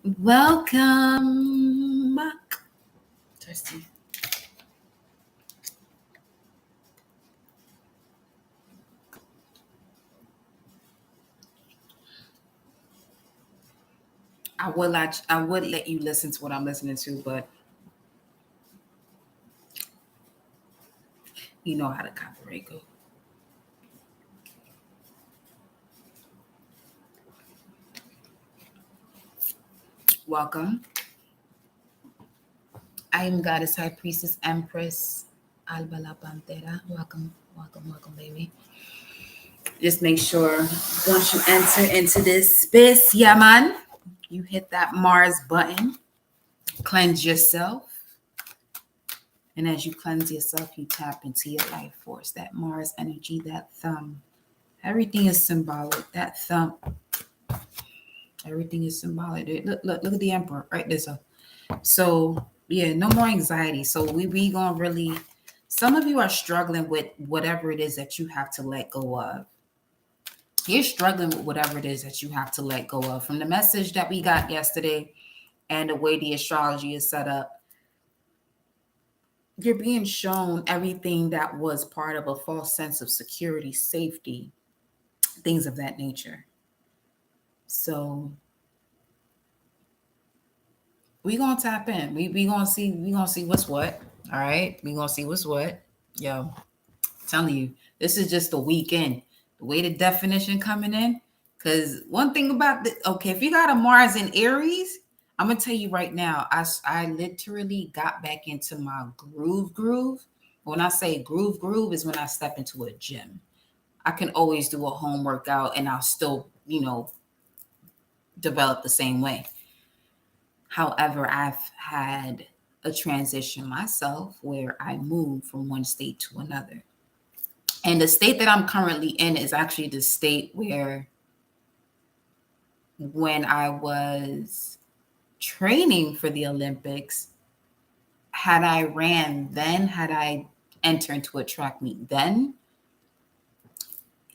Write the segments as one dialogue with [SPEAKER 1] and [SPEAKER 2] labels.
[SPEAKER 1] Welcome back. Thirsty. I would let you listen to what I'm listening to, but you know how the copyright go. Welcome. I am Goddess High Priestess Empress Alba La Pantera. Welcome, baby. Just make sure once you enter into this space, yeah, man, you hit that Mars button, cleanse yourself. And as you cleanse yourself, you tap into your life force, that Mars energy, that thumb. Everything is symbolic. That thumb, everything is symbolic. Look at the emperor right there. So yeah, no more anxiety. So we gonna really. Some of you are struggling with whatever it is that you have to let go of. You're struggling with whatever it is that you have to let go of. From the message that we got yesterday and the way the astrology is set up, you're being shown everything that was part of a false sense of security, safety, things of that nature. So we gonna tap in. We gonna see what's what. All right, we gonna see what's what. Yo, I'm telling you, this is just the weekend. The way the definition coming in, because one thing about the okay, if you got a Mars in Aries, I'm gonna tell you right now, I literally got back into my groove. When I say groove is when I step into a gym. I can always do a home workout and I'll still, develop the same way. However, I've had a transition myself where I moved from one state to another. And the state that I'm currently in is actually the state where when I was training for the Olympics, had I entered into a track meet then,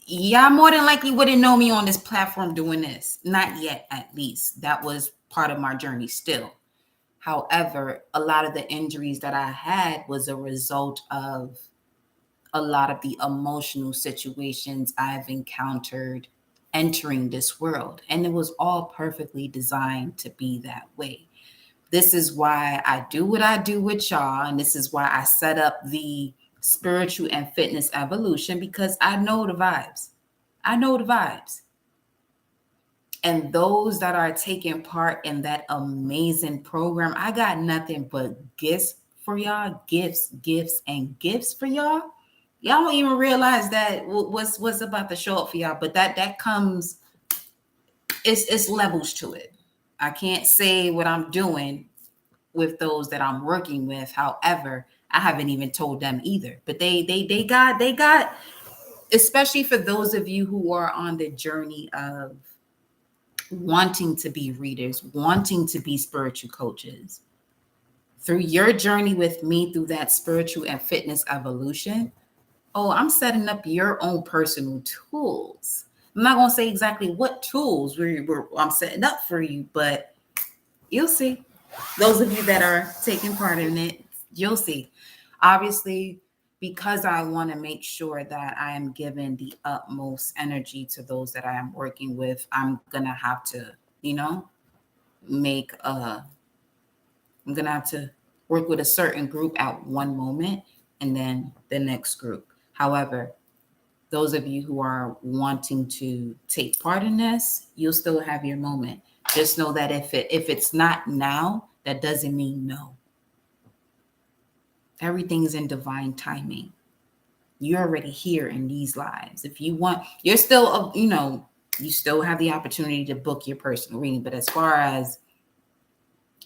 [SPEAKER 1] yeah, more than likely wouldn't know me on this platform doing this. Not yet, at least. That was part of my journey still. However, a lot of the injuries that I had was a result of a lot of the emotional situations I've encountered entering this world. And it was all perfectly designed to be that way. This is why I do what I do with y'all. And this is why I set up the spiritual and fitness evolution because I know the vibes. I know the vibes. And those that are taking part in that amazing program, I got nothing but gifts for y'all, and gifts for y'all. Y'all don't even realize that what's about to show up for y'all, but that comes. It's levels to it. I can't say what I'm doing with those that I'm working with. However, I haven't even told them either. But they got, especially for those of you who are on the journey of wanting to be readers, wanting to be spiritual coaches. Through your journey with me, through that spiritual and fitness evolution, oh, I'm setting up your own personal tools. I'm not going to say exactly what tools I'm setting up for you, but you'll see. Those of you that are taking part in it, you'll see. Obviously, because I want to make sure that I am giving the utmost energy to those that I am working with, I'm going to have to, you know, make I'm going to have to work with a certain group at one moment and then the next group. However, those of you who are wanting to take part in this, you'll still have your moment. Just know that if it's not now, that doesn't mean no. Everything is in divine timing. You're already here in these lives. If you want, you're still, you still have the opportunity to book your personal reading. But as far as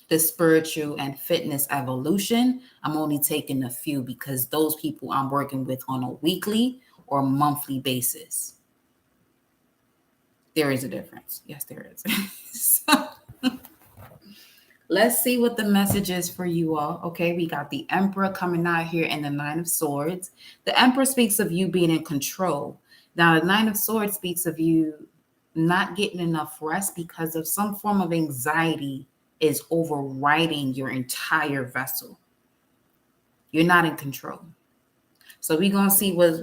[SPEAKER 1] the spiritual and fitness evolution, I'm only taking a few because those people I'm working with on a weekly or monthly basis. There is a difference. Yes, there is. So, let's see what the message is for you all. Okay, we got the Emperor coming out here and the Nine of Swords. The Emperor speaks of you being in control. Now, the Nine of Swords speaks of you not getting enough rest because of some form of anxiety is overriding your entire vessel. You're not in control. So we're gonna see what's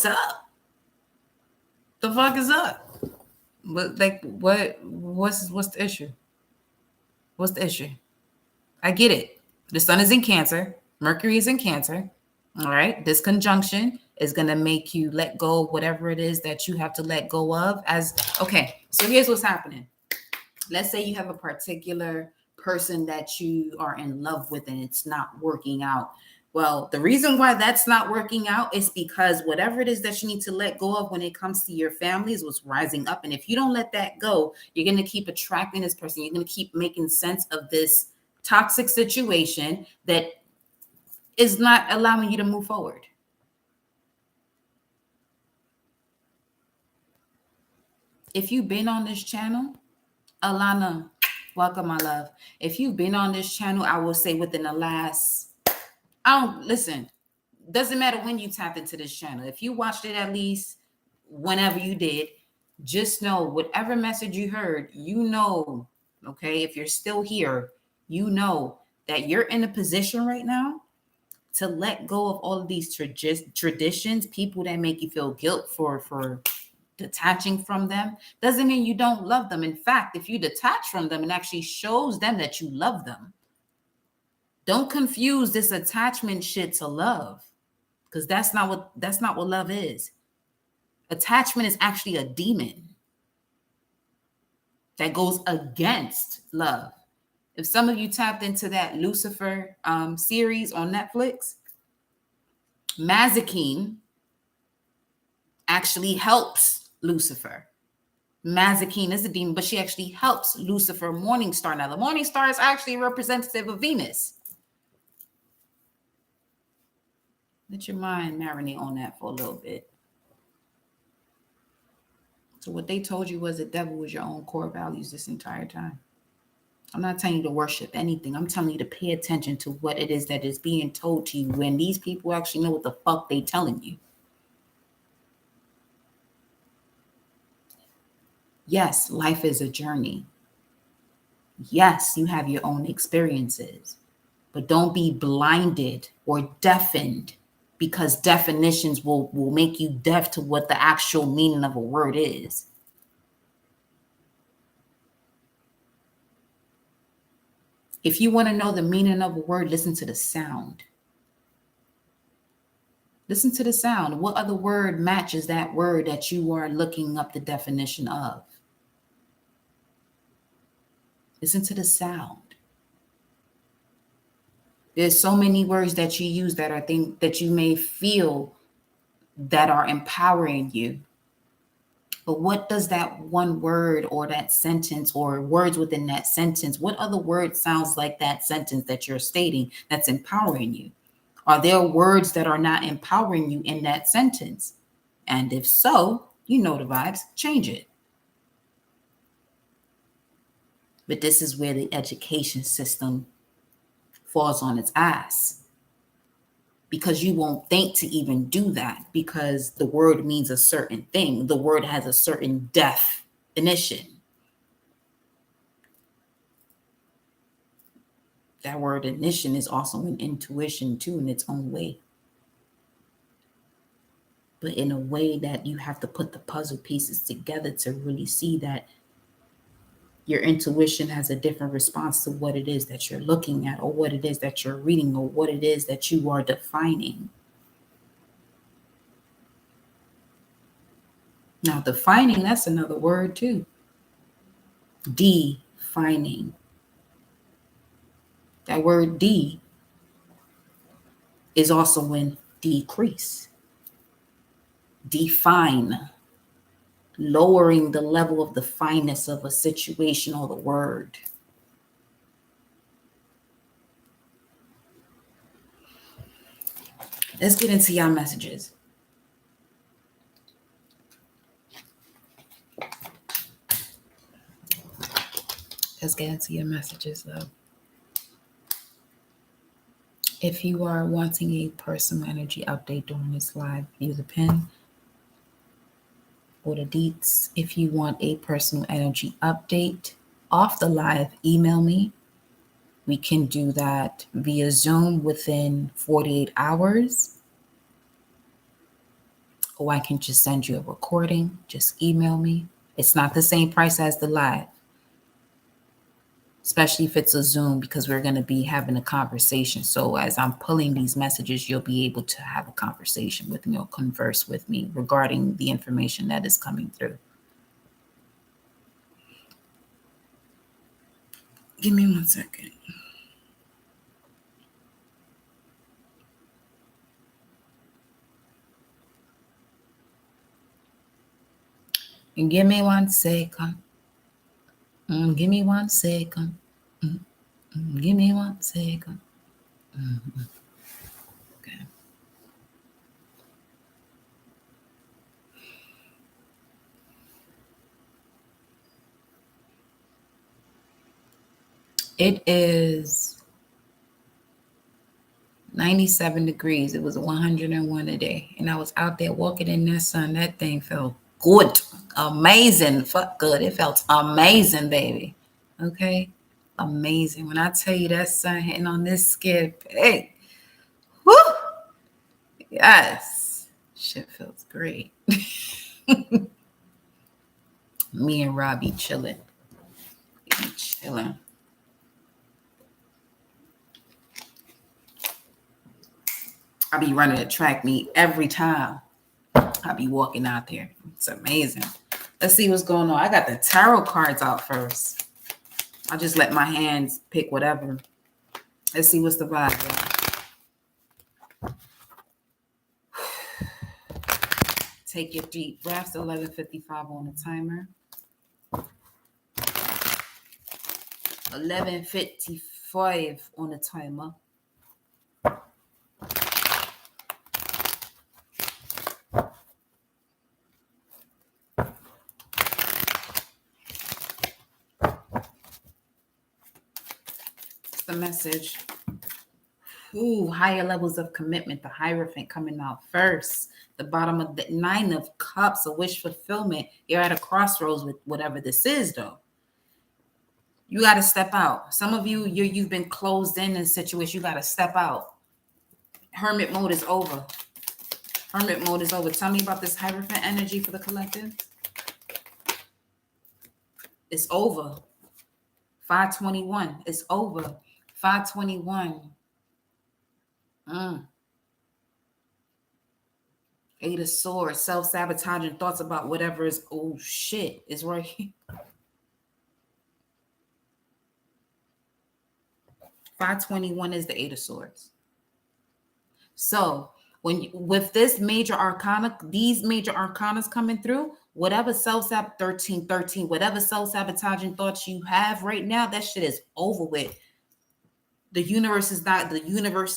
[SPEAKER 1] up. The fuck is up? What's the issue? What's the issue? I get it. The sun is in Cancer. Mercury is in Cancer. All right. This conjunction is going to make you let go of whatever it is that you have to let go of. Okay. So here's what's happening. Let's say you have a particular person that you are in love with and it's not working out. Well, the reason why that's not working out is because whatever it is that you need to let go of when it comes to your family is what's rising up. And if you don't let that go, you're going to keep attracting this person. You're going to keep making sense of this toxic situation that is not allowing you to move forward. If you've been on this channel, Alana, welcome, my love. If you've been on this channel, I will say within the last, listen, doesn't matter when you tapped into this channel. If you watched it at least whenever you did, just know whatever message you heard, okay, if you're still here, you know that you're in a position right now to let go of all of these traditions, people that make you feel guilt for detaching from them. Doesn't mean you don't love them. In fact, if you detach from them, it actually shows them that you love them. Don't confuse this attachment shit to love, because that's not what love is. Attachment is actually a demon that goes against love. If some of you tapped into that Lucifer series on Netflix, Mazikeen actually helps Lucifer. Mazikeen is a demon, but she actually helps Lucifer, Morningstar. Now, the Morningstar is actually a representative of Venus. Let your mind marinate on that for a little bit. So what they told you was the devil was your own core values this entire time. I'm not telling you to worship anything. I'm telling you to pay attention to what it is that is being told to you when these people actually know what the fuck they telling you. Yes, life is a journey. Yes, you have your own experiences, but don't be blinded or deafened, because definitions will make you deaf to what the actual meaning of a word is. If you want to know the meaning of a word, listen to the sound. Listen to the sound. What other word matches that word that you are looking up the definition of? Listen to the sound. There's so many words that you use that are things that you may feel that are empowering you. But what does that one word or that sentence or words within that sentence, what other word sounds like that sentence that you're stating that's empowering you? Are there words that are not empowering you in that sentence? And if so, you know the vibes, change it. But this is where the education system falls on its ass, because you won't think to even do that, because the word means a certain thing. The word has a certain definition. That word ignition is also an intuition too, in its own way. But in a way that you have to put the puzzle pieces together to really see that your intuition has a different response to what it is that you're looking at, or what it is that you're reading, or what it is that you are defining. Now, defining, that's another word too. Defining. That word D is also in decrease. Define. Lowering the level of the fineness of a situation or the word. Let's get into your messages. Let's get into your messages, though. If you are wanting a personal energy update during this live, use a pen or the deets. If you want a personal energy update, off the live, email me. We can do that via Zoom within 48 hours. Or I can just send you a recording. Just email me. It's not the same price as the live, especially if it's a Zoom, because we're going to be having a conversation. So as I'm pulling these messages, you'll be able to have a conversation with me or converse with me regarding the information that is coming through. Give me 1 second. And give me 1 second. Give me 1 second. Give me 1 second. Okay. It is 97 degrees. It was 101 a day. And I was out there walking in that sun. That thing felt good. Amazing. Fuck good. It felt amazing, baby. Okay? Amazing. When I tell you that sun hitting on this skin, hey, whoo! Yes. Shit feels great. Me and Robbie chilling. Chilling. I be running a track meet every time I be walking out there. It's amazing. Let's see what's going on. I got the tarot cards out first. I just let my hands pick whatever. Let's see what's the vibe. Take your deep breaths. 11:55 on the timer. 11:55 on the timer. The message. Ooh, higher levels of commitment. The Hierophant coming out first. The bottom of the 9 of Cups, a wish fulfillment. You're at a crossroads with whatever this is, though. You got to step out. Some of you've been closed in a situation. You got to step out. Hermit mode is over. Hermit mode is over. Tell me about this Hierophant energy for the collective. It's over. 521. It's over. 521. Eight of Swords. Self-sabotaging thoughts about whatever is, oh shit, is right here. 521 is the Eight of Swords. So with this major arcana, these major arcanas coming through, whatever 1313, whatever self-sabotaging thoughts you have right now, that shit is over with. The universe is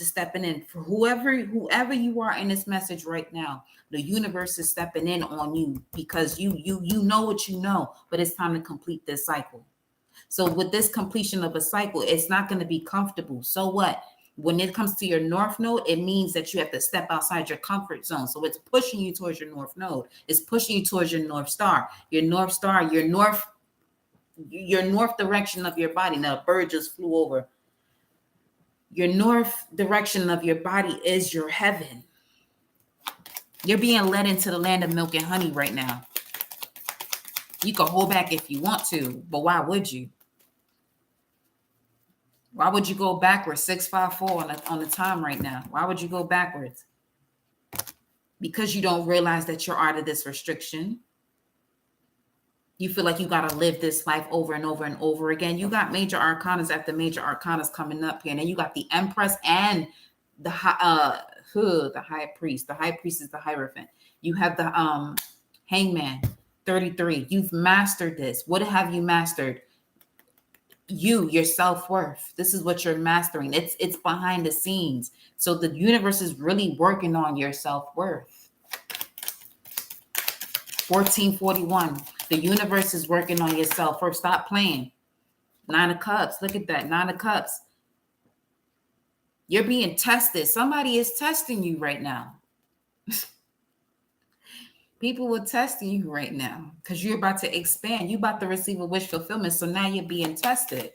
[SPEAKER 1] stepping in for whoever you are in this message right now. The universe is stepping in on you because you know what you know, but it's time to complete this cycle. So with this completion of a cycle, it's not going to be comfortable. So what? When it comes to your North Node, it means that you have to step outside your comfort zone. So it's pushing you towards your North Node. It's pushing you towards your North Star. Your North Star, your north direction of your body. Now, a bird just flew over. Your north direction of your body is your heaven. You're being led into the land of milk and honey right now. You can hold back if you want to, but why would you? Why would you go backwards? 654 on the time right now. Why would you go backwards? Because you don't realize that you're out of this restriction. You feel like you got to live this life over and over and over again. You got major arcanas after major arcanas coming up here. And then you got the Empress and the High Priest. The High Priest is the Hierophant. You have the Hangman, 33. You've mastered this. What have you mastered? Your self-worth. This is what you're mastering. It's behind the scenes. So the universe is really working on your self-worth. 1441. The universe is working on your self-worth. Stop playing. 9 of Cups. Look at that. 9 of Cups. You're being tested. Somebody is testing you right now. People were testing you right now because you're about to expand. You're about to receive a wish fulfillment. So now you're being tested.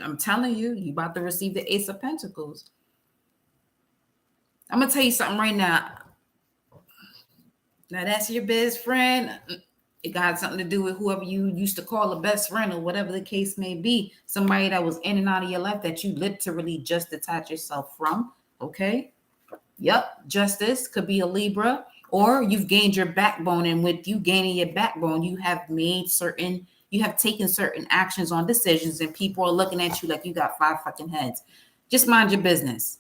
[SPEAKER 1] I'm telling you, you about to receive the Ace of Pentacles. I'm gonna tell you something right now. Now that's your best friend. It got something to do with whoever you used to call a best friend or whatever the case may be. Somebody that was in and out of your life that you literally just detach yourself from. Okay. Yep. Justice could be a Libra, or you've gained your backbone. And with you gaining your backbone, you have taken certain actions on decisions, and people are looking at you like you got 5 fucking heads. Just mind your business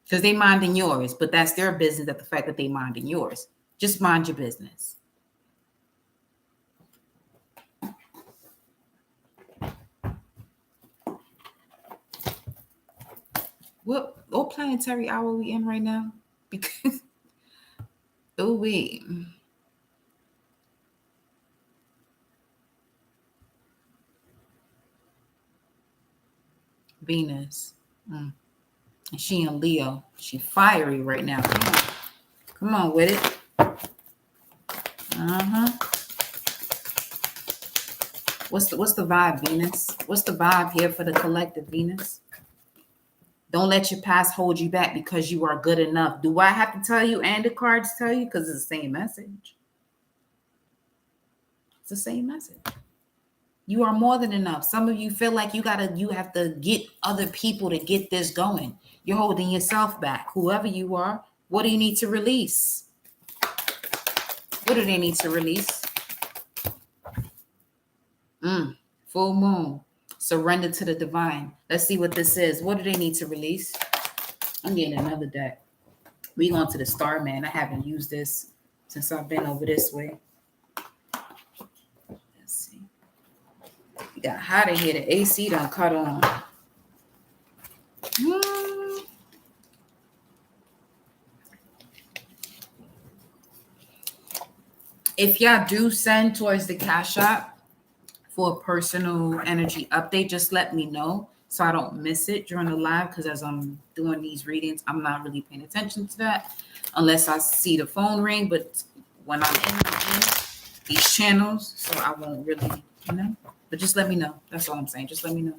[SPEAKER 1] because they minding yours, but that's their business at the fact that they minding yours. Just mind your business. What planetary hour are we in right now? Because wait. Venus. And she in Leo. She fiery right now. Come on with it. What's the vibe, Venus? What's the vibe here for the collective, Venus? Don't let your past hold you back because you are good enough. Do I have to tell you and the cards tell you? Because it's the same message. It's the same message. You are more than enough. Some of you feel like you have to get other people to get this going. You're holding yourself back. Whoever you are, what do you need to release? What do they need to release? Full moon. Surrender to the divine. Let's see what this is. What do they need to release? I'm getting another deck. We going to the Starman. I haven't used this since I've been over this way. Let's see. It got hot in here. The AC done cut on. If y'all do send towards the Cash App for a personal energy update, just let me know so I don't miss it during the live, because as I'm doing these readings, I'm not really paying attention to that unless I see the phone ring. But when I'm in these channels, so I won't really, but just let me know. That's all I'm saying. Just let me know.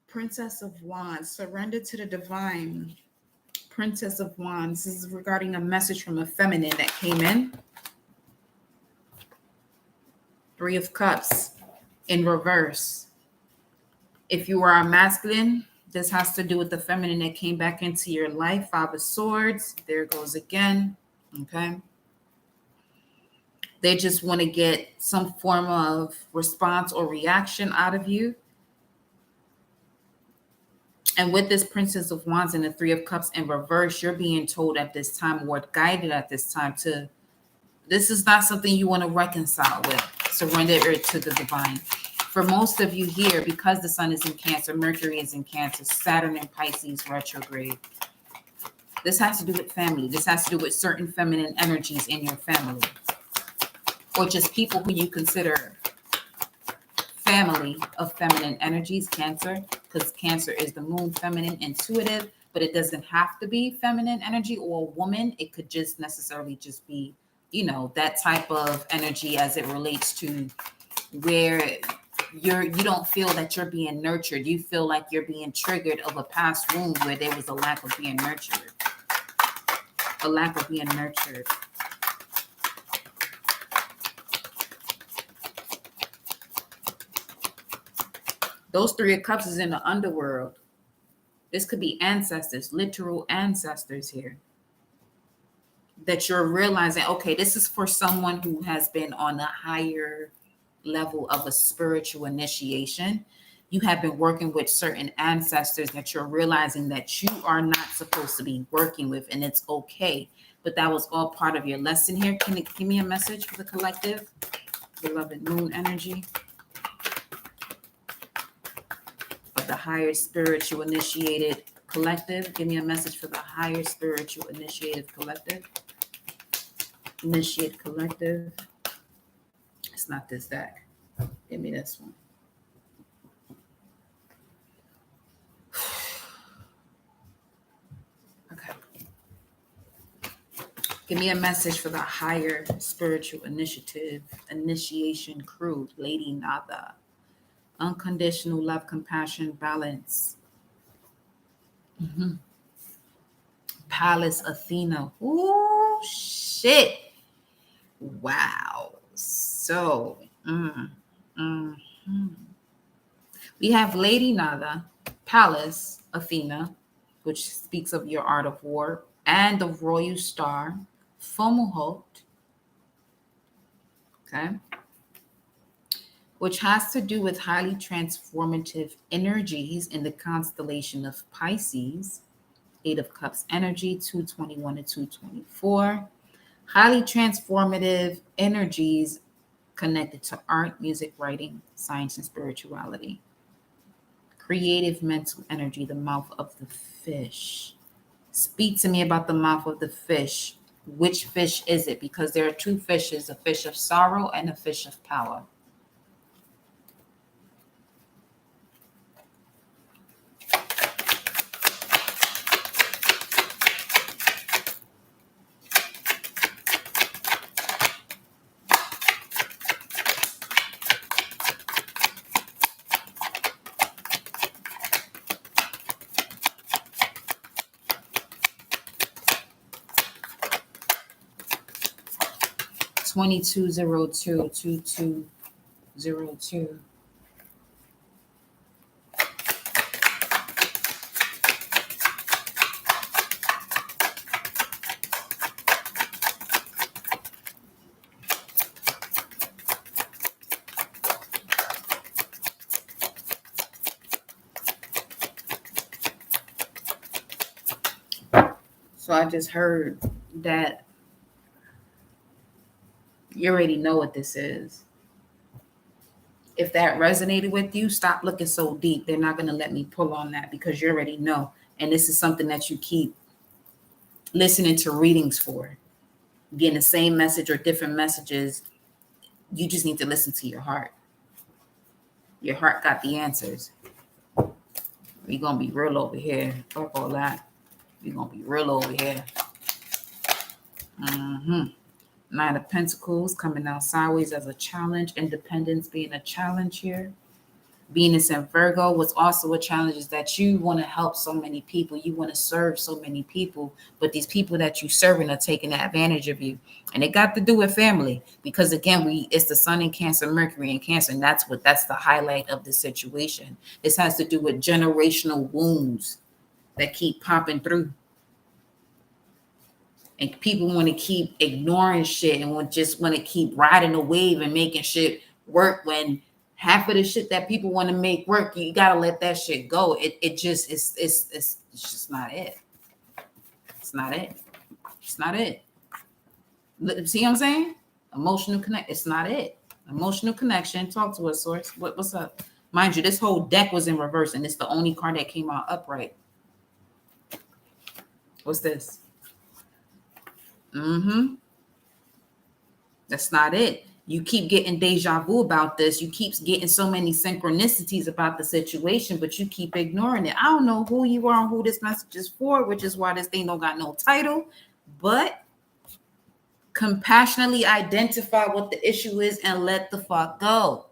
[SPEAKER 1] Princess of Wands, surrender to the divine. Princess of Wands, this is regarding a message from a feminine that came in. 3 of Cups in reverse. If you are a masculine, this has to do with the feminine that came back into your life. 5 of Swords, there it goes again. Okay. They just want to get some form of response or reaction out of you. And with this Princess of Wands and the 3 of Cups in reverse, you're being told at this time, or guided at this time, this is not something you want to reconcile with. Surrender it to the divine. For most of you here, because the sun is in Cancer, Mercury is in Cancer, Saturn in Pisces retrograde, this has to do with family. This has to do with certain feminine energies in your family, or just people who you consider family of feminine energies. Cancer, because Cancer is the moon, feminine, intuitive, but it doesn't have to be feminine energy or a woman. It could just necessarily just be, that type of energy as it relates to where you don't feel that you're being nurtured. You feel like you're being triggered of a past wound where there was a lack of being nurtured. A lack of being nurtured. Those 3 of Cups is in the underworld. This could be ancestors, literal ancestors here. That you're realizing, okay, this is for someone who has been on a higher level of a spiritual initiation. You have been working with certain ancestors that you're realizing that you are not supposed to be working with, and it's okay. But that was all part of your lesson here. Can it give me a message for the collective? Beloved moon energy of the higher spiritual initiated collective. Give me a message for the higher spiritual initiated collective. Initiate collective. It's not this deck. Give me this one. Okay. Give me a message for the higher spiritual initiative, initiation crew, Lady Nada. Unconditional love, compassion, balance. Pallas Athena. Ooh, shit. Wow. So, we have Lady Nada, Pallas Athena, which speaks of your art of war, and the royal star, Fomalhaut, okay, which has to do with highly transformative energies in the constellation of Pisces, Eight of Cups energy, 221 to 224. Highly transformative energies connected to art, music, writing, science, and spirituality. Creative mental energy, the mouth of the fish. Speak to me about the mouth of the fish. Which fish is it? Because there are two fishes, a fish of sorrow and a fish of power. Twenty-two 02 2202. So I just heard that you already know what this is. If that resonated with you, stop looking so deep. They're not going to let me pull on that because you already know. And this is something that you keep listening to readings for. Getting the same message or different messages. You just need to listen to your heart. Your heart got the answers. We're going to be real over here. Fuck all that. We're going to be real over here. Nine of Pentacles coming out sideways as a challenge. Independence being a challenge here. Venus and Virgo was also a challenge, is that you want to help so many people. You want to serve so many people, but these people that you're serving are taking advantage of you. And it got to do with family because, again, it's the sun in Cancer, Mercury in Cancer, and that's the highlight of the situation. This has to do with generational wounds that keep popping through. And people want to keep ignoring shit and just want to keep riding the wave and making shit work when half of the shit that people want to make work, you gotta let that shit go. It's just not it. It's not it. It's not it. See what I'm saying? Emotional connect. It's not it. Emotional connection. Talk to us, source. What's up? Mind you, this whole deck was in reverse, and it's the only card that came out upright. What's this? That's not it. You keep getting deja vu about this. You keep getting so many synchronicities about the situation, but you keep ignoring it. I don't know who you are and who this message is for, which is why this thing don't got no title, but compassionately identify what the issue is and let the fuck go.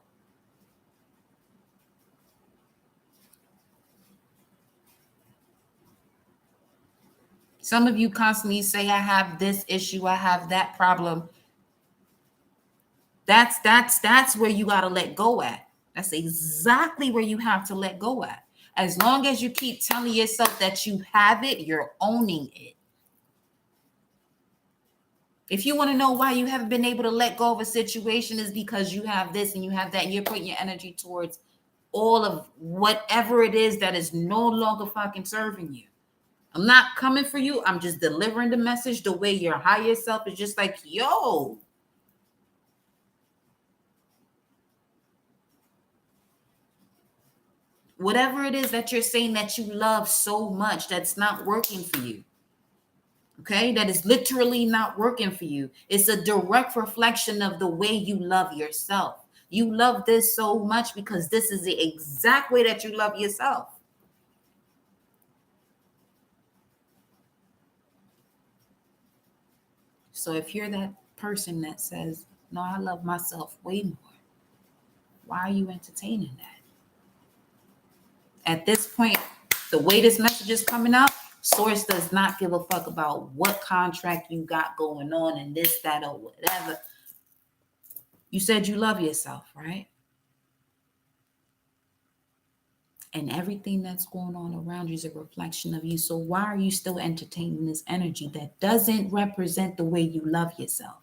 [SPEAKER 1] Some of you constantly say, I have this issue, I have that problem. That's where you got to let go at. That's exactly where you have to let go at. As long as you keep telling yourself that you have it, you're owning it. If you want to know why you haven't been able to let go of a situation, is because you have this and you have that, and you're putting your energy towards all of whatever it is that is no longer fucking serving you. I'm not coming for you. I'm just delivering the message the way your higher self is just like, yo. Whatever it is that you're saying that you love so much that's not working for you. Okay, that is literally not working for you. It's a direct reflection of the way you love yourself. You love this so much because this is the exact way that you love yourself. So if you're that person that says, no, I love myself way more, why are you entertaining that? At this point, the way this message is coming out, Source does not give a fuck about what contract you got going on and this, that, or whatever. You said you love yourself, right? And everything that's going on around you is a reflection of you. So why are you still entertaining this energy that doesn't represent the way you love yourself?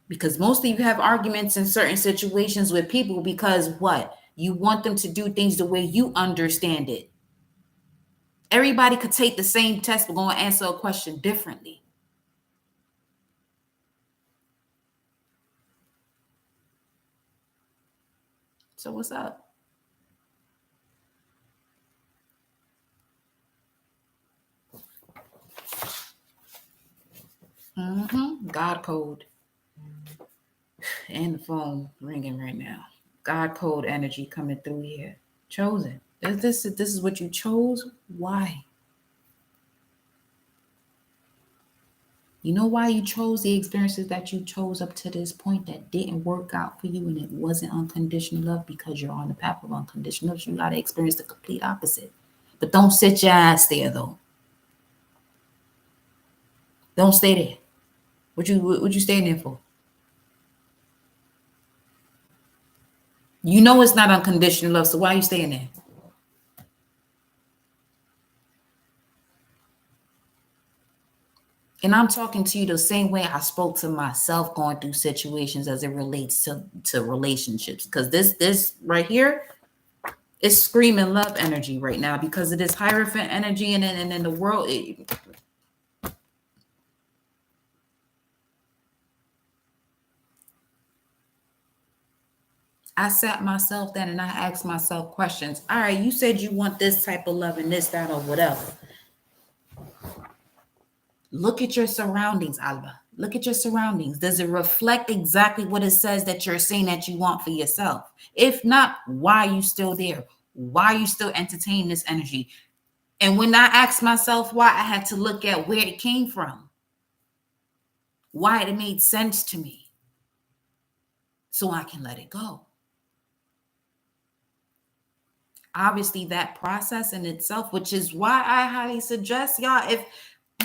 [SPEAKER 1] Because mostly you have arguments in certain situations with people because what? You want them to do things the way you understand it. Everybody could take the same test, but go and answer a question differently. So what's up? God code. And the phone ringing right now. God code energy coming through here. Chosen. This is what you chose. Why? You know why you chose the experiences that you chose up to this point that didn't work out for you and it wasn't unconditional love? Because you're on the path of unconditional love. So you got to experience the complete opposite. But don't sit your ass there though. Don't stay there. What you staying there for? You know it's not unconditional love, so why are you staying there? And I'm talking to you the same way I spoke to myself going through situations as it relates to relationships. Because this right here is screaming love energy right now because it is Hierophant energy and in the world. I sat myself down and I asked myself questions. All right, you said you want this type of love and this, that, or whatever. Look at your surroundings, Alba. Look at your surroundings. Does it reflect exactly what it says that you're saying that you want for yourself? If not, why are you still there? Why are you still entertaining this energy? And when I asked myself why, I had to look at where it came from, why it made sense to me, so I can let it go. Obviously, that process in itself, which is why I highly suggest y'all, if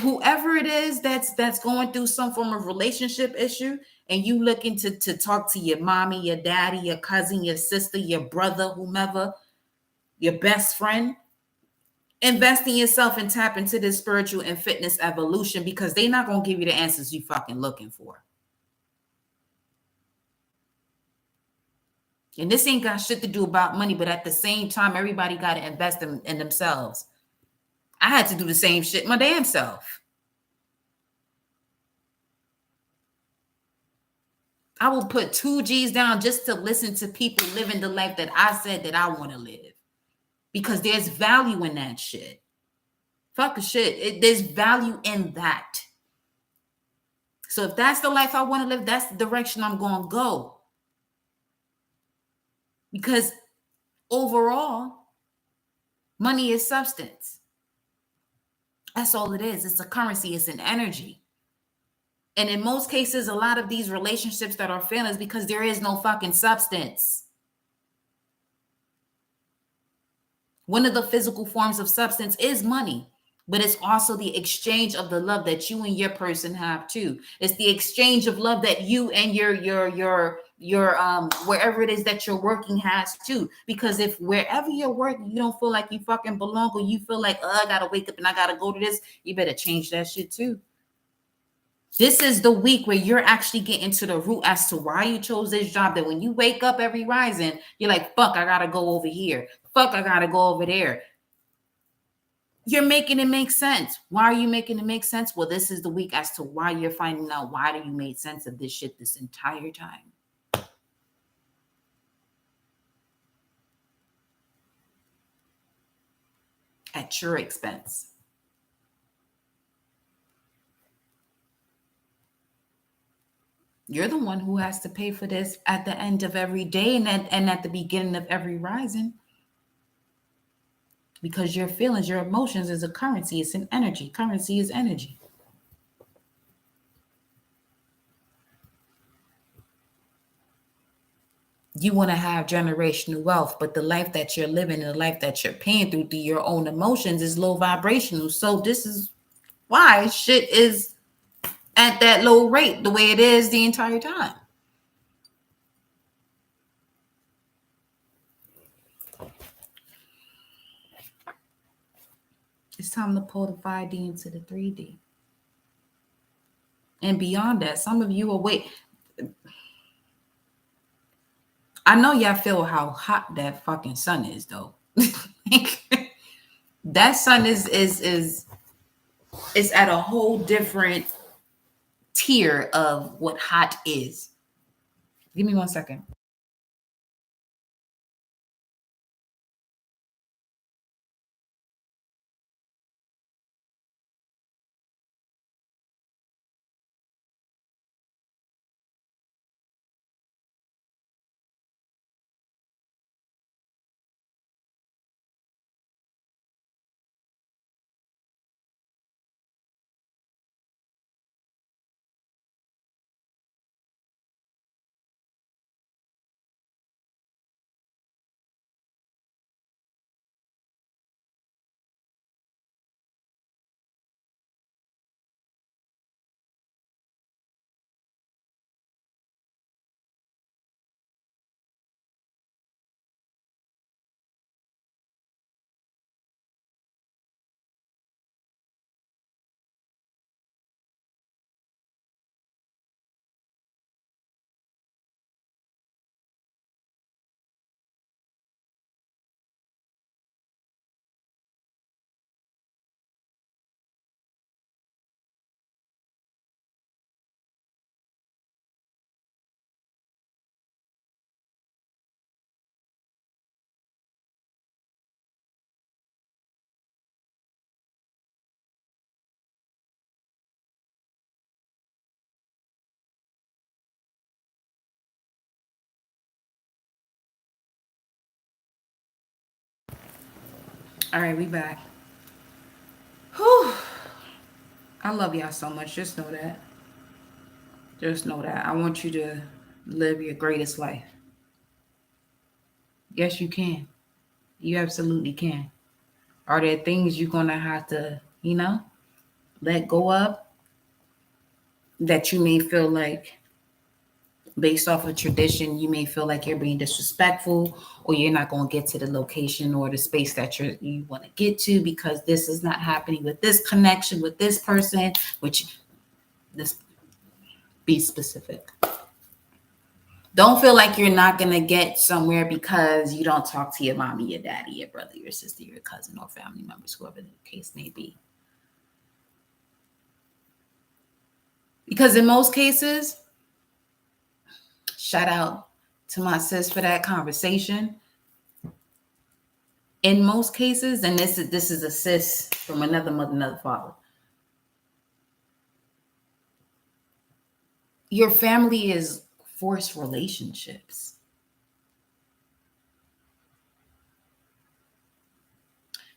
[SPEAKER 1] whoever it is that's going through some form of relationship issue and you looking to talk to your mommy, your daddy, your cousin, your sister, your brother, whomever, your best friend, invest in yourself and tap into this spiritual and fitness evolution because they're not going to give you the answers you fucking looking for. And this ain't got shit to do about money, but at the same time, everybody got to invest in themselves. I had to do the same shit my damn self. I will put 2 G's down just to listen to people living the life that I said that I want to live. Because there's value in that shit. Fuck the shit. There's value in that. So if that's the life I want to live, that's the direction I'm going to go. Because overall, money is substance. That's all it is. It's a currency. It's an energy. And in most cases, a lot of these relationships that are failing is because there is no fucking substance. One of the physical forms of substance is money, but it's also the exchange of the love that you and your person have too. It's the exchange of love that you and your wherever it is that you're working has too. Because if wherever you're working, you don't feel like you fucking belong, or you feel like, oh, I gotta wake up and I gotta go to this, you better change that shit too. This is the week where you're actually getting to the root as to why you chose this job. That when you wake up every rising, you're like, fuck, I gotta go over here. Fuck, I gotta go over there. You're making it make sense. Why are you making it make sense? Well, this is the week as to why you're finding out why do you made sense of this shit this entire time. At your expense. You're the one who has to pay for this at the end of every day and at the beginning of every rising. Because your feelings, your emotions is a currency. It's an energy. Currency is energy. You want to have generational wealth, but the life that you're living and the life that you're paying through your own emotions is low vibrational. So this is why shit is at that low rate the way it is the entire time. It's time to pull the 5D into the 3D. And beyond that, some of you are wait. I know y'all feel how hot that fucking sun is though. That sun is at a whole different tier of what hot is. Give me 1 second. All right, we back. Whew. I love y'all so much. Just know that. Just know that. I want you to live your greatest life. Yes, you can. You absolutely can. Are there things you're going to have to, let go of that you may feel like, based off of tradition, you may feel like you're being disrespectful or you're not going to get to the location or the space that you want to get to because this is not happening with this connection with this person, which this be specific. Don't feel like you're not going to get somewhere because you don't talk to your mommy, your daddy, your brother, your sister, your cousin, or family members, whoever the case may be. Because in most cases, shout out to my sis for that conversation. In most cases, and this is a sis from another mother, another father. Your family is forced relationships.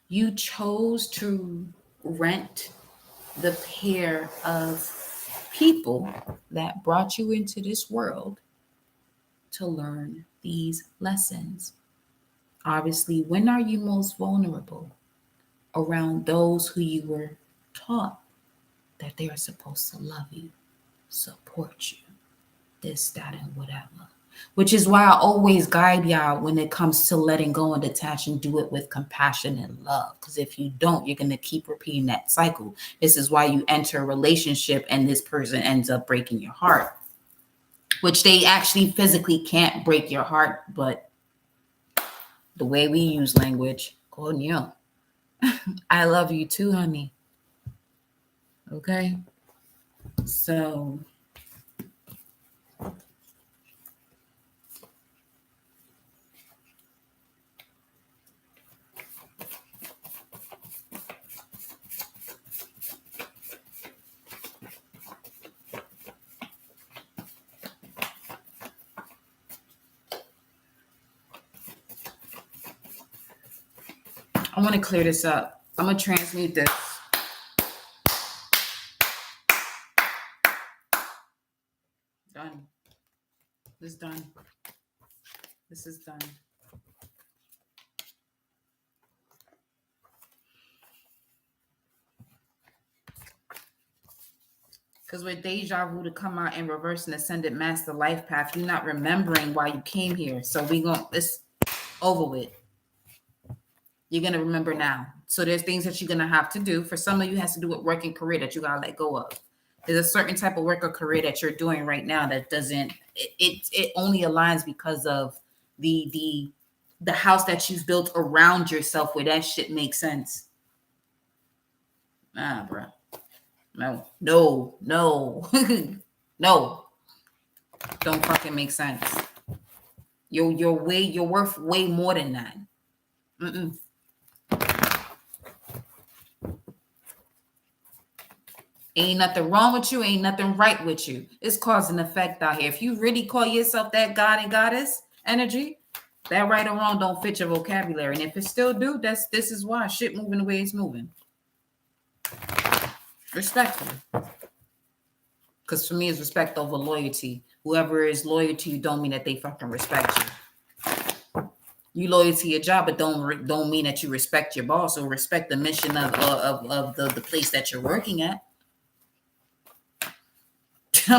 [SPEAKER 1] You chose to rent the pair of people that brought you into this world to learn these lessons. Obviously, when are you most vulnerable? Around those who you were taught that they are supposed to love you, support you, this, that, and whatever. which is why I always guide y'all when it comes to letting go and detach, and do it with compassion and love. Because if you don't, you're going to keep repeating that cycle. This is why you enter a relationship and this person ends up breaking your heart, which they actually physically can't break your heart. But the way we use language, coño, I love you too, honey. Okay. So I want to clear this up. I'm going to transmute this. Done. This is done. This is done. Because with deja vu to come out in reverse and ascended master life path, you're not remembering why you came here. So it's over with. You're going to remember now. So there's things that you're going to have to do. For some of you, it has to do with work and career that you got to let go of. There's a certain type of work or career that you're doing right now that doesn't, it only aligns because of the house that you've built around yourself where that shit makes sense. Nah, bro. No. No. Don't fucking make sense. You're worth way more than that. Ain't nothing wrong with you. Ain't nothing right with you. It's cause and effect out here. If you really call yourself that God and goddess energy, that right or wrong don't fit your vocabulary. And if it still do, this is why shit moving the way it's moving. Respectfully. Because for me, it's respect over loyalty. Whoever is loyal to you don't mean that they fucking respect you. You loyal to your job, but don't mean that you respect your boss or respect the mission of the place that you're working at. No.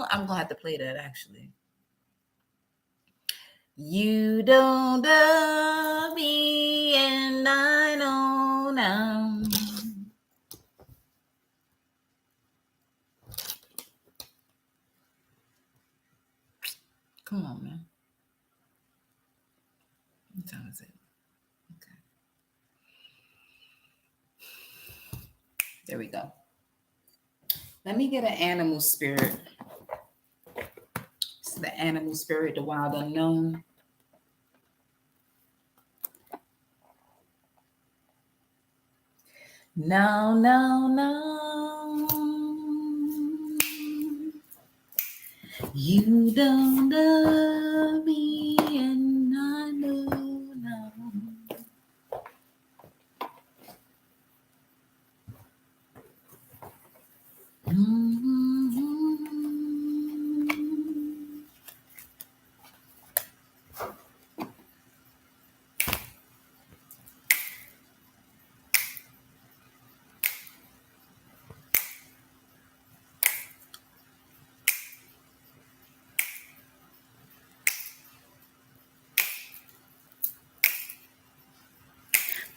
[SPEAKER 1] I'm gonna have to play that actually. You don't love me, and I know now. Come on, man. What time is it? Okay. There we go. Let me get an animal spirit. It's the animal spirit, the wild unknown. No. You don't love me, and I know now.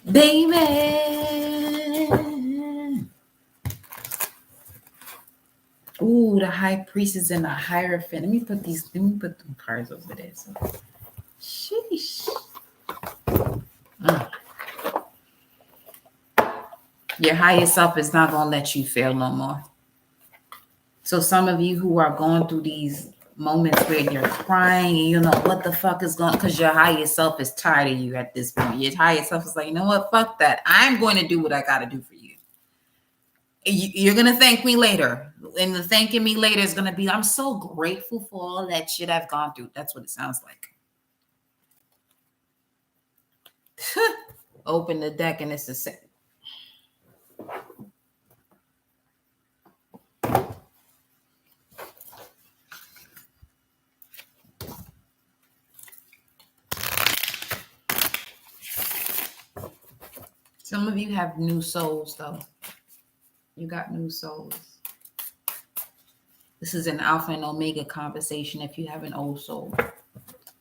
[SPEAKER 1] Baby. Ooh, the high priestess and the hierophant. Let me put them cards over there. So. Sheesh. Your higher self is not gonna let you fail no more. So some of you who are going through these moments where you're crying and you know what the fuck is going, because your higher self is tired of you at this point. Your higher self is like, you know what, fuck that. I'm going to do what I got to do for you. You're going to thank me later. And the thanking me later is going to be, I'm so grateful for all that shit I've gone through. That's what it sounds like. Open the deck and it's a set. Some of you have new souls, though. You got new souls. This is an alpha and omega conversation if you have an old soul.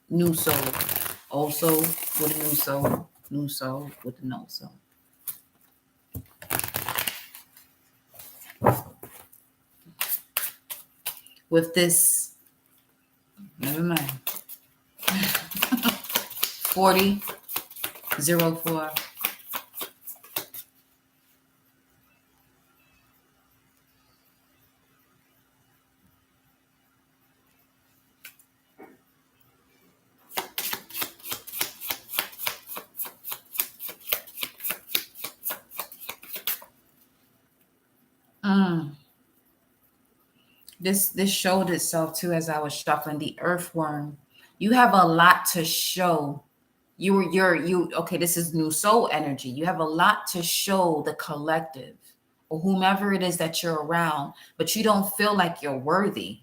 [SPEAKER 1] New soul. Old soul with a new soul. New soul with a no soul. With this, never mind. 4004. This showed itself too as I was shuffling the earthworm. You have a lot to show. You okay, this is new soul energy. You have a lot to show the collective or whomever it is that you're around, but you don't feel like you're worthy.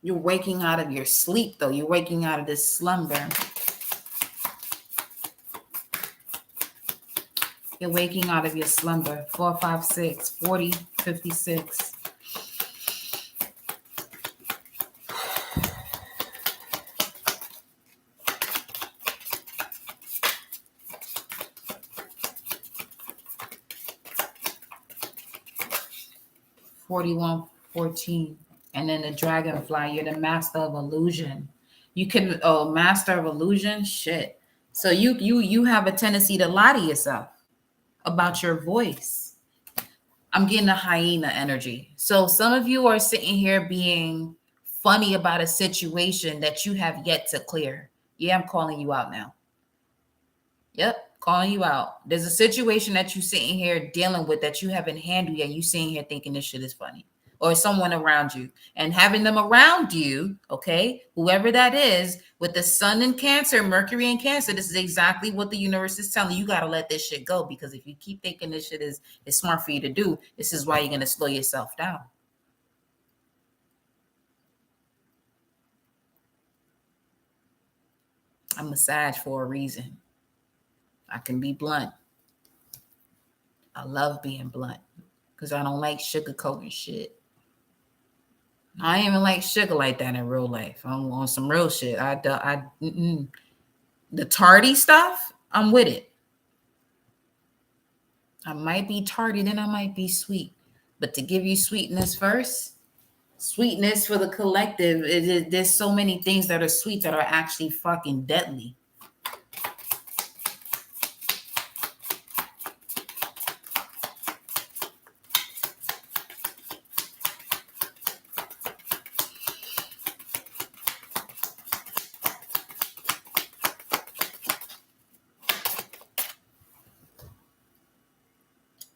[SPEAKER 1] You're waking out of your sleep, though. You're waking out of this slumber. You're waking out of your slumber. 4, 5, 6, 40, 56. $41, 14. And then the dragonfly, you're the master of illusion. You can master of illusion, shit. So you have a tendency to lie to yourself about your voice. I'm getting a hyena energy. So some of you are sitting here being funny about a situation that you have yet to clear. Yeah, I'm calling you out now. Yep, calling you out. There's a situation that you're sitting here dealing with that you haven't handled yet. You sitting here thinking this shit is funny. Or someone around you, and having them around you, okay, whoever that is, with the sun in Cancer, Mercury in Cancer, this is exactly what the universe is telling you. You got to let this shit go, because if you keep thinking this shit is smart for you to do, this is why you're going to slow yourself down. I'm a Sag for a reason. I can be blunt. I love being blunt because I don't like sugarcoating shit. I ain't even like sugar like that in real life. I'm on some real shit. The tardy stuff, I'm with it. I might be tardy, then I might be sweet. But to give you sweetness first, sweetness for the collective, there's so many things that are sweet that are actually fucking deadly.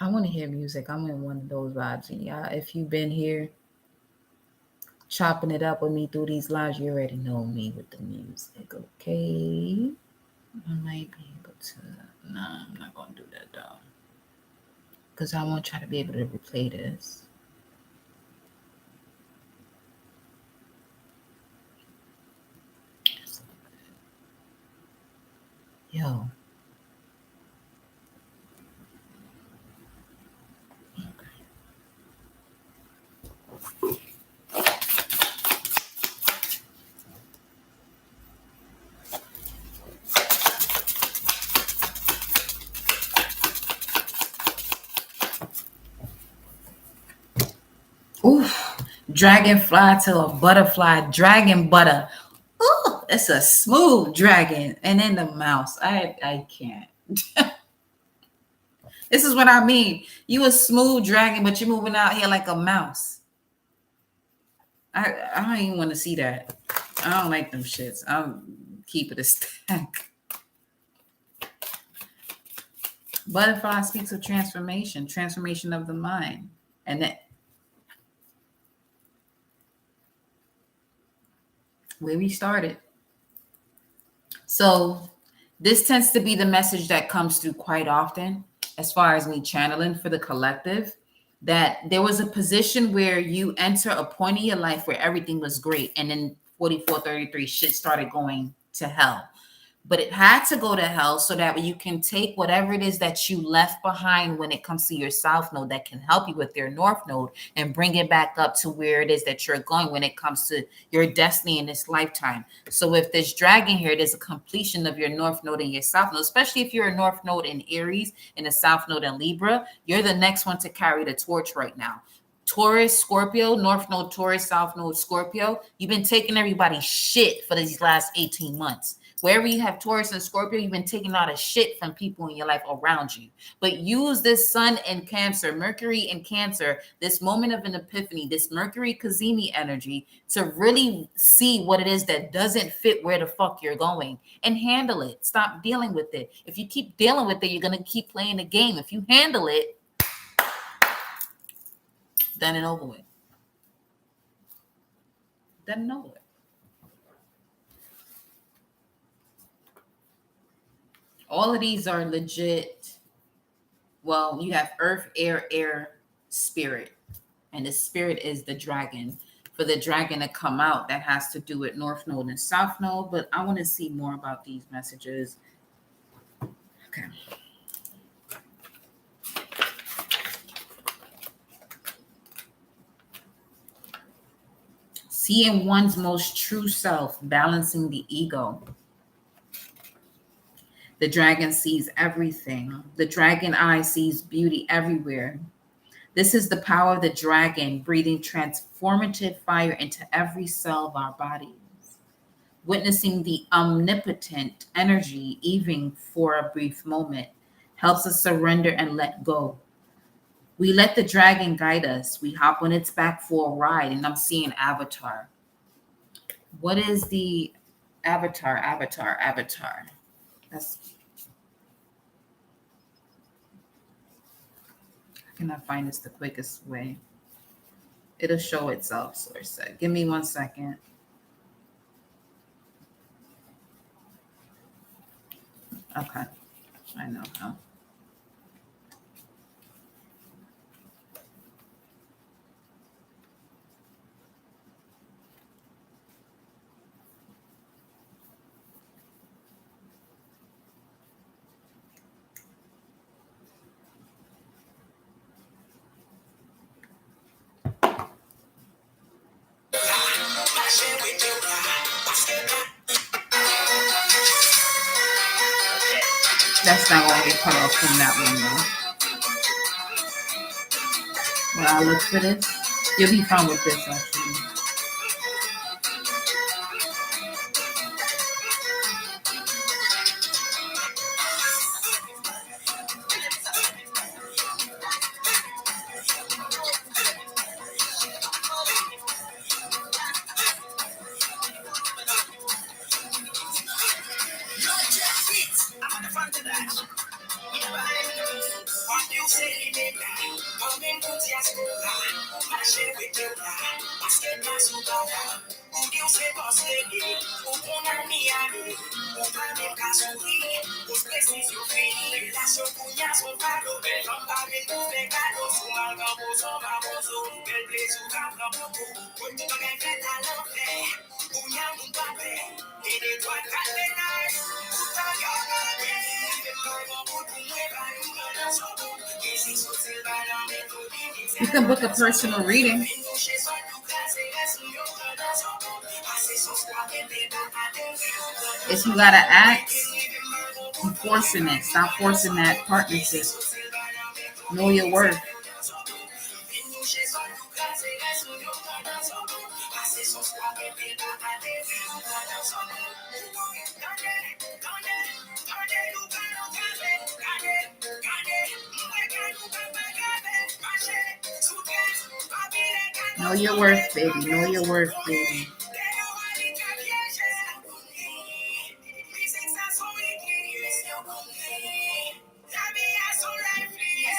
[SPEAKER 1] I want to hear music. I'm in one of those vibes. And y'all, if you've been here chopping it up with me through these lives, you already know me with the music, okay? I might be able to. Nah, I'm not going to do that, though. Because I want to try to be able to replay this. Yo. Oof. Dragonfly to a butterfly. Dragon butter. Ooh, it's a smooth dragon. And then the mouse. I can't. This is what I mean. You a smooth dragon, but you're moving out here like a mouse. I don't even want to see that. I don't like them shits. I'll keep it a stack. Butterfly speaks of transformation of the mind. And that where we started. So this tends to be the message that comes through quite often, as far as me channeling for the collective, that there was a position where you enter a point in your life where everything was great. And then 4433, shit started going to hell. but it had to go to hell so that you can take whatever it is that you left behind when it comes to your south node that can help you with your north node and bring it back up to where it is that you're going when it comes to your destiny in this lifetime. So if this dragon here, there's a completion of your north node and your south node, especially if you're a north node in Aries and a south node in Libra, you're the next one to carry the torch right now. Taurus, Scorpio, North Node, Taurus, South Node, Scorpio. You've been taking everybody's shit for these last 18 months. Wherever you have Taurus and Scorpio, you've been taking a lot of shit from people in your life around you. But use this sun and Cancer, Mercury and Cancer, this moment of an epiphany, this Mercury Cazimi energy to really see what it is that doesn't fit where the fuck you're going and handle it. Stop dealing with it. If you keep dealing with it, you're going to keep playing the game. If you handle it, done and over with. Done and over with. All of these are legit. Well, you have earth, air, spirit. And the spirit is the dragon. For the dragon to come out, that has to do with North Node and South Node. But I want to see more about these messages. Okay. Seeing one's most true self, balancing the ego. The dragon sees everything. The dragon eye sees beauty everywhere. This is the power of the dragon, breathing transformative fire into every cell of our bodies. Witnessing the omnipotent energy, even for a brief moment, helps us surrender and let go. We let the dragon guide us. We hop on its back for a ride, and I'm seeing Avatar. What is the Avatar? That's, I cannot find this the quickest way. It'll show itself, Source said. Give me 1 second. Okay, I know how. That's not going to get cut off from that one, though. When I look for this, you'll be fine with this, actually. You can book a personal reading. If you gotta act, you forcing it. Stop forcing that partnership. Know your worth. Know your worth, baby. Know your worth, baby.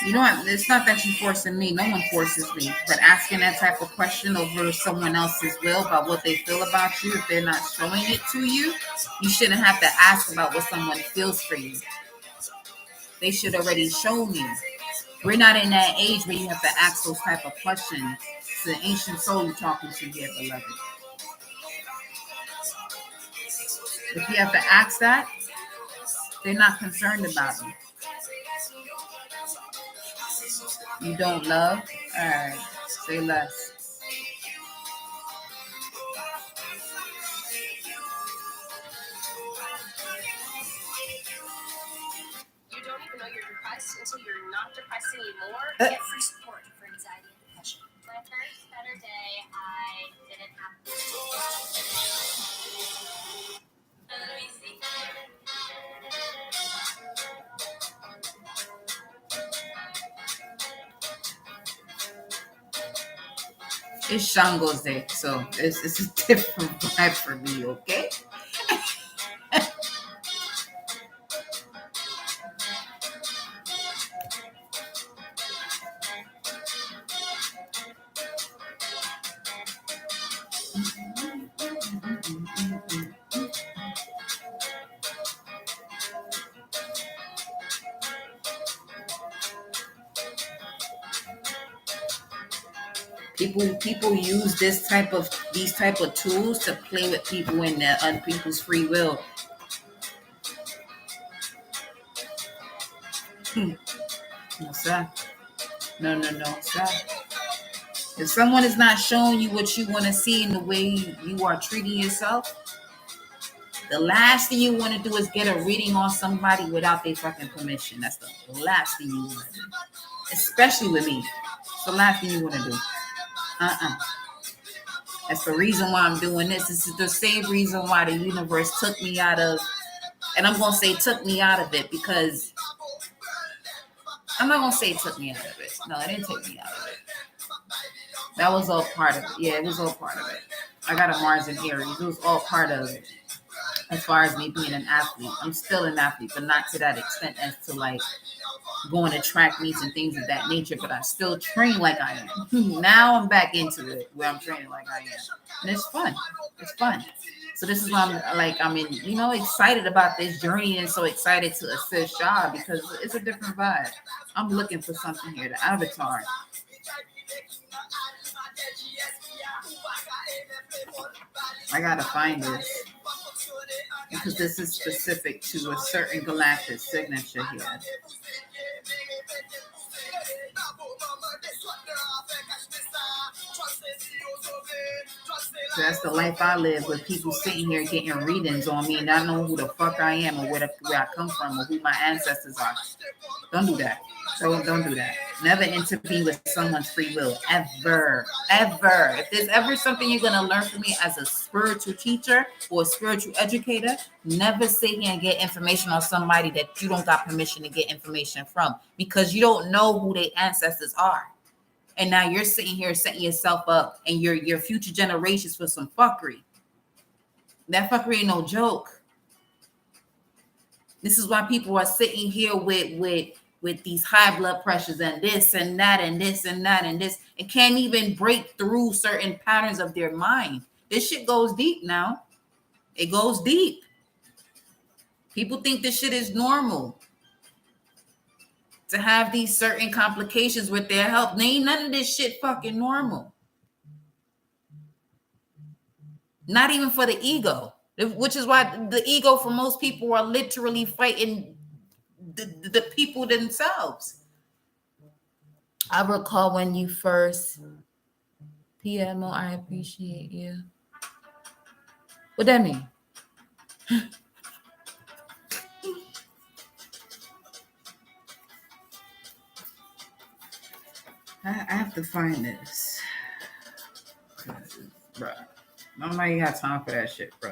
[SPEAKER 1] You know what? It's not that you're forcing me. No one forces me. But asking that type of question over someone else's will about what they feel about you, if they're not showing it to you, you shouldn't have to ask about what someone feels for you. They should already show you. We're not in that age where you have to ask those type of questions. It's the ancient soul you're talking to here, beloved. If you have to ask that, They're not concerned about them. You don't love? All right. Say less.
[SPEAKER 2] You don't even know you're depressed until you're not depressed anymore. Get free support for anxiety and depression. My first better day, I didn't have. Let me see.
[SPEAKER 1] It's Shango's day, so it's a different vibe for me, okay? People use these type of tools to play with people in their other people's free will. No, sir. No, sir. If someone is not showing you what you want to see in the way you are treating yourself, the last thing you want to do is get a reading on somebody without their fucking permission. That's the last thing you want to do. Especially with me. It's the last thing you want to do. That's the reason why I'm doing this. This is the same reason why the universe took me out of, and I'm going to say took me out of it because I'm not going to say it took me out of it. No, it didn't take me out of it. That was all part of it. Yeah, it was all part of it. I got a Mars in Aries. It was all part of it. As far as me being an athlete, I'm still an athlete, but not to that extent as to like going to track meets and things of that nature, but I still train like I am. Now I'm back into it where I'm training like I am. And it's fun. It's fun. So this is why I'm excited about this journey and so excited to assist Shah because it's a different vibe. I'm looking for something here, the avatar. I gotta find this because this is specific to a certain galactic signature here. So that's the life I live with people sitting here getting readings on me and not knowing who the fuck I am or where I come from or who my ancestors are. Don't do that. Don't do that. Never intervene with someone's free will. Ever. If there's ever something you're going to learn from me as a spiritual teacher or a spiritual educator, never sit here and get information on somebody that you don't got permission to get information from because you don't know who their ancestors are. And now you're sitting here setting yourself up and your future generations for some fuckery. That fuckery ain't no joke. This is why people are sitting here with these high blood pressures and this and that and this and that and this and can't even break through certain patterns of their mind. This shit goes deep now. It goes deep. People think this shit is normal. To have these certain complications with their health. Ain't none of this shit fucking normal. Not even for the ego. Which is why the ego for most people are literally fighting the people themselves. I recall when you first PMO, I appreciate you. What that mean? I have to find this. Bro. Nobody got time for that shit, bro.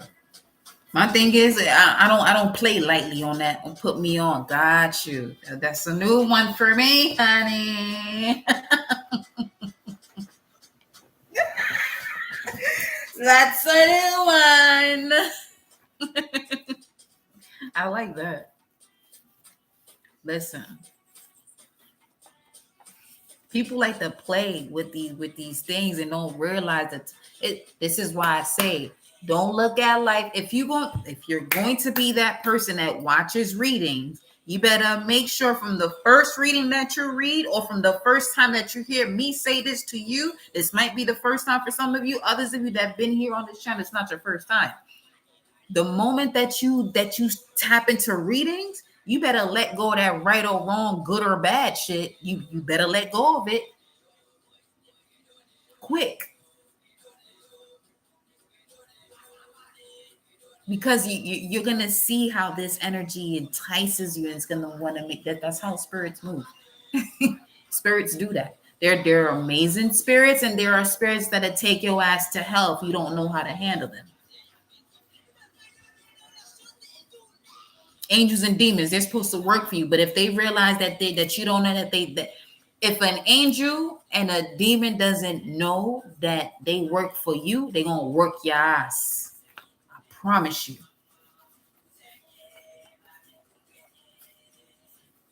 [SPEAKER 1] My thing is, I don't play lightly on that. Don't put me on. Got you. That's a new one for me, honey. That's a new one. I like that. Listen. People like to play with these things and don't realize that this is why I say don't look at life. If you're going to be that person that watches readings, you better make sure from the first reading that you read or from the first time that you hear me say this to you, this might be the first time for some of you. Others of you that have been here on this channel, it's not your first time. The moment that you tap into readings, you better let go of that right or wrong, good or bad shit. You better let go of it quick. Because you're gonna see how this energy entices you, and it's gonna want to make that. That's how spirits move. Spirits do that. They're amazing spirits, and there are spirits that'll take your ass to hell if you don't know how to handle them. Angels and demons, they're supposed to work for you, but if they realize that you don't know that if an angel and a demon doesn't know that they work for you, they're gonna work your ass. I promise you.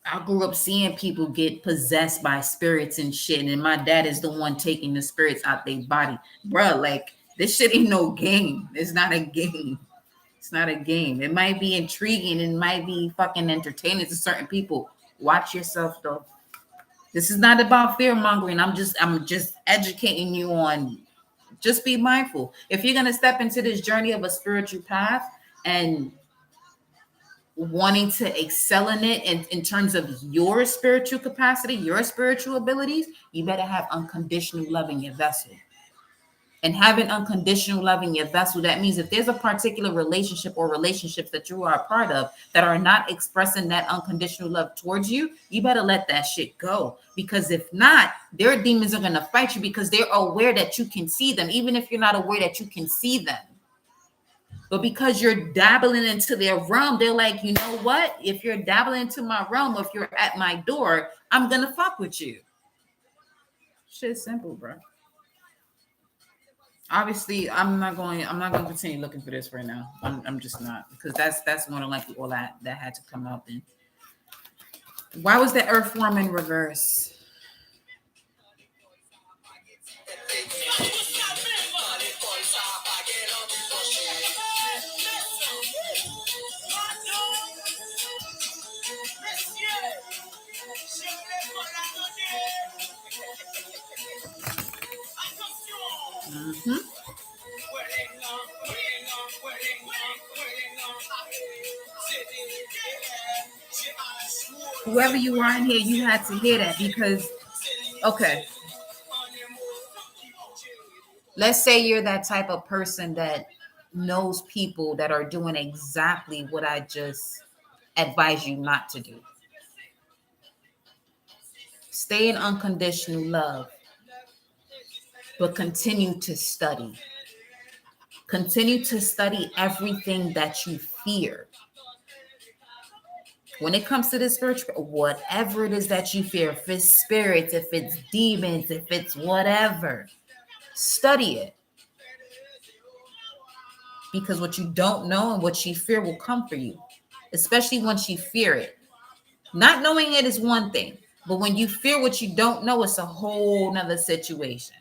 [SPEAKER 1] I grew up seeing people get possessed by spirits and shit, and my dad is the one taking the spirits out their body. Bruh, like, this shit ain't no game. It's not a game. It's not a game. It might be intriguing. It might be fucking entertaining to certain people. Watch yourself, though. This is not about fear mongering. I'm just educating you on. Just be mindful. If you're gonna step into this journey of a spiritual path and wanting to excel in it in terms of your spiritual capacity, your spiritual abilities, you better have unconditional love in your vessel. And having unconditional love in your vessel, that means if there's a particular relationship or relationships that you are a part of that are not expressing that unconditional love towards you, you better let that shit go. Because if not, their demons are going to fight you because they're aware that you can see them, even if you're not aware that you can see them. But because you're dabbling into their realm, they're like, you know what? If you're dabbling into my realm, or if you're at my door, I'm going to fuck with you. Shit's simple, bro. Obviously, I'm not going to continue looking for this right now. I'm just not, because that's more than likely all that had to come out then. Why was the earth form in reverse? Mm-hmm. Whoever you are in here, you had to hear that because, okay. Let's say you're that type of person that knows people that are doing exactly what I just advise you not to do. Stay in unconditional love, but continue to study. Continue to study everything that you fear. When it comes to the spiritual, whatever it is that you fear, if it's spirits, if it's demons, if it's whatever, study it. Because what you don't know and what you fear will come for you, especially once you fear it. Not knowing it is one thing, but when you fear what you don't know, it's a whole nother situation.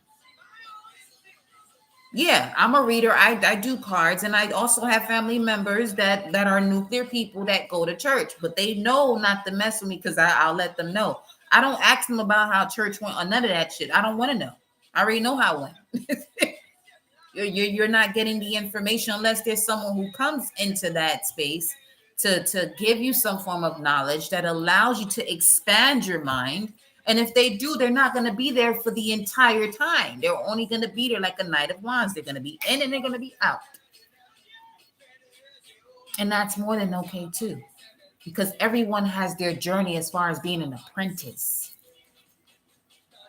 [SPEAKER 1] Yeah, I'm a reader. I do cards, and I also have family members that are nuclear people that go to church, but they know not to mess with me because I'll let them know. I don't ask them about how church went or none of that shit. I don't want to know. I already know how it went. You're not getting the information unless there's someone who comes into that space to give you some form of knowledge that allows you to expand your mind. And if they do, they're not going to be there for the entire time. They're only going to be there like a Knight of Wands. They're going to be in and they're going to be out. And that's more than okay too, because everyone has their journey as far as being an apprentice.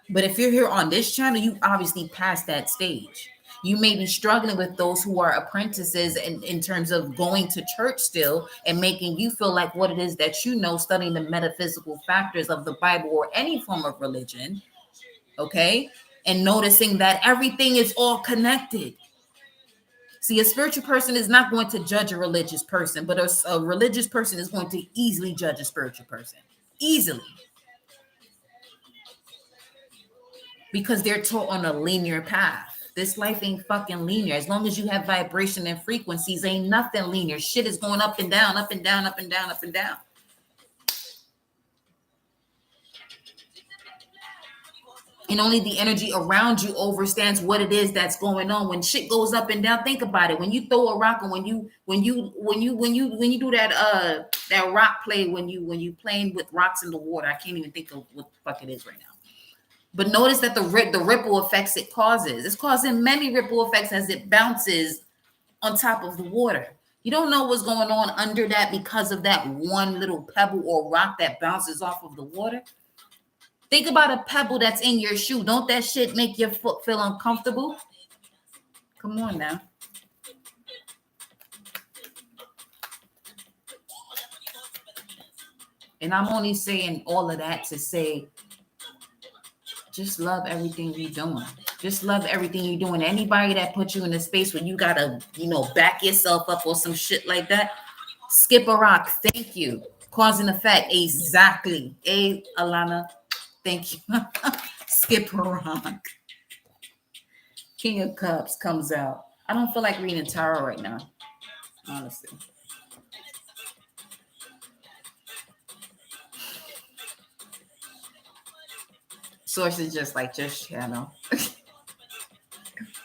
[SPEAKER 1] But if you're here on this channel, you obviously passed that stage. You may be struggling with those who are apprentices in terms of going to church still and making you feel like what it is that you know, studying the metaphysical factors of the Bible or any form of religion, okay? And noticing that everything is all connected. See, a spiritual person is not going to judge a religious person, but a religious person is going to easily judge a spiritual person. Easily. Because they're taught on a linear path. This life ain't fucking linear. As long as you have vibration and frequencies, ain't nothing linear. Shit is going up and down, up and down, up and down, up and down. And only the energy around you understands what it is that's going on. When shit goes up and down, think about it. When you throw a rock, and when you do that rock play, when you playing with rocks in the water, I can't even think of what the fuck it is right now. But notice that the ripple effects it causes. It's causing many ripple effects as it bounces on top of the water. You don't know what's going on under that because of that one little pebble or rock that bounces off of the water. Think about a pebble that's in your shoe. Don't that shit make your foot feel uncomfortable? Come on now. And I'm only saying all of that to say, just love everything you're doing. Just love everything you're doing. Anybody that puts you in a space where you gotta, back yourself up or some shit like that, skip a rock. Thank you. Cause and effect. Exactly. Hey, Alana. Thank you. Skip a rock. King of Cups comes out. I don't feel like reading tarot right now, honestly. Source is just channel.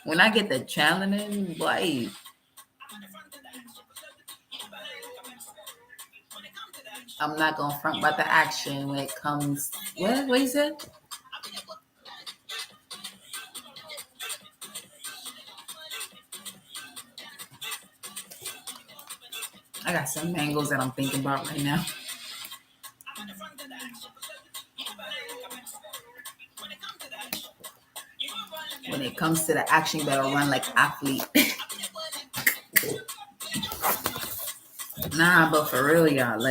[SPEAKER 1] When I get the channeling, boy. I'm not gonna front about the action when it comes. What is it? I got some mangoes that I'm thinking about right now. When it comes to the action, you better run like athlete. Nah, but for real, y'all,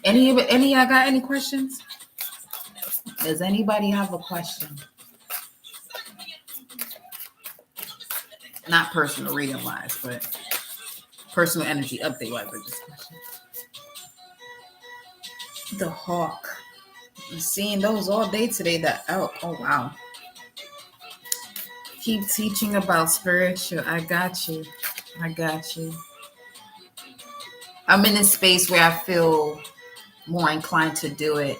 [SPEAKER 1] any y'all got any questions? Does anybody have a question? Not personal reading wise, but personal energy update wise. The hawk. I'm seeing those all day today. Oh wow. Keep teaching about spiritual. I got you. I'm in a space where I feel more inclined to do it.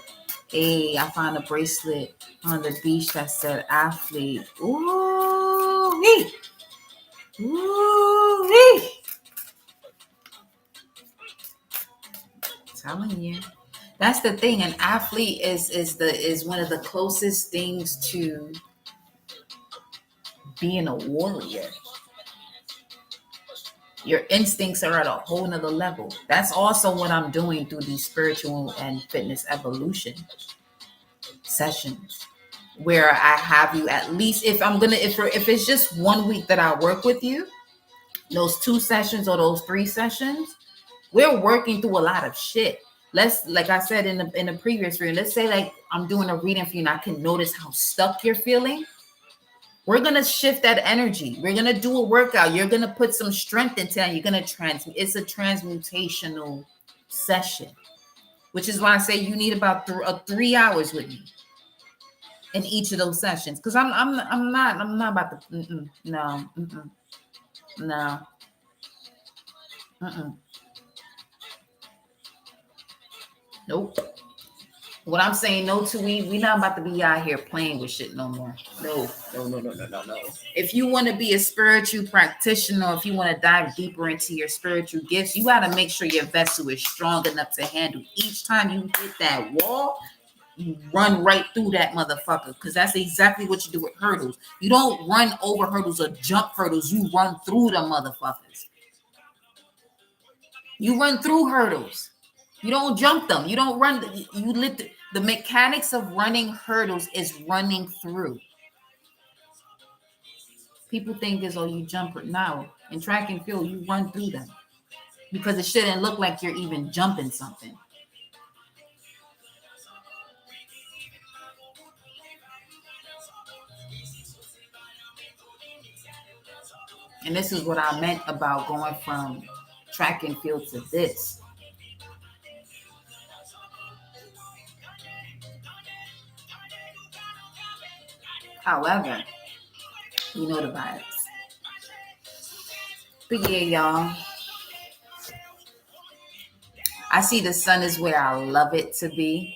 [SPEAKER 1] Hey, I found a bracelet on the beach that said athlete. Ooh-wee. Ooh-wee. Telling you. That's the thing. An athlete is one of the closest things to being a warrior. Your instincts are at a whole nother level. That's also what I'm doing through these spiritual and fitness evolution sessions, where I have you at least, if it's just 1 week that I work with you, those 2 sessions or those 3 sessions, we're working through a lot of shit. Let's, like I said in the previous reading, let's say I'm doing a reading for you and I can notice how stuck you're feeling. We're going to shift that energy. We're going to do a workout. You're going to put some strength into it. You're going to transmute. It's a transmutational session, which is why I say you need about 3 hours with me in each of those sessions. Because I'm not about to, no. Nope. What I'm saying no to, we not about to be out here playing with shit no more. No. If you want to be a spiritual practitioner, if you want to dive deeper into your spiritual gifts, you got to make sure your vessel is strong enough to handle each time you hit that wall. You run right through that motherfucker, because that's exactly what you do with hurdles. You don't run over hurdles or jump hurdles. You run through the motherfuckers. You run through hurdles. You don't jump them. You don't run. The mechanics of running hurdles is running through. People think is, you jump it. No. In track and field, you run through them, because it shouldn't look like you're even jumping something. And this is what I meant about going from track and field to this. However, you know the vibes. But yeah, y'all. I see the sun is where I love it to be.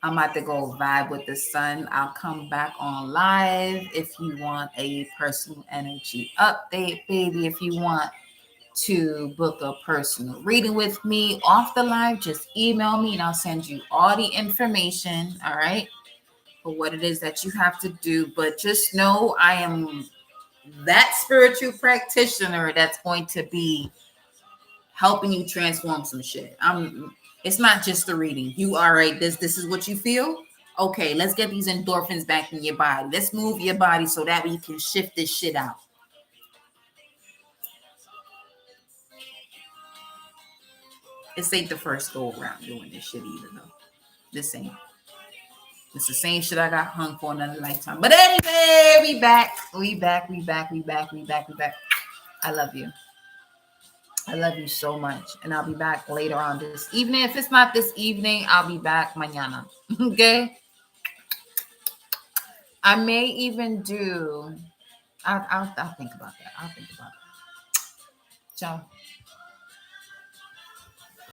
[SPEAKER 1] I'm about to go vibe with the sun. I'll come back on live if you want a personal energy update, baby. If you want to book a personal reading with me off the live, just email me and I'll send you all the information, all right, for what it is that you have to do. But just know I am that spiritual practitioner that's going to be helping you transform some shit. It's not just the reading. You all right, this is what you feel. Okay, let's get these endorphins back in your body. Let's move your body so that we can shift this shit out. This ain't the first go around doing this shit either, though. This ain't. It's the same shit I got hung for another lifetime. But anyway, we back. I love you. I love you so much. And I'll be back later on this evening. If it's not this evening, I'll be back mañana. Okay? I may even do... I'll think about that. Ciao.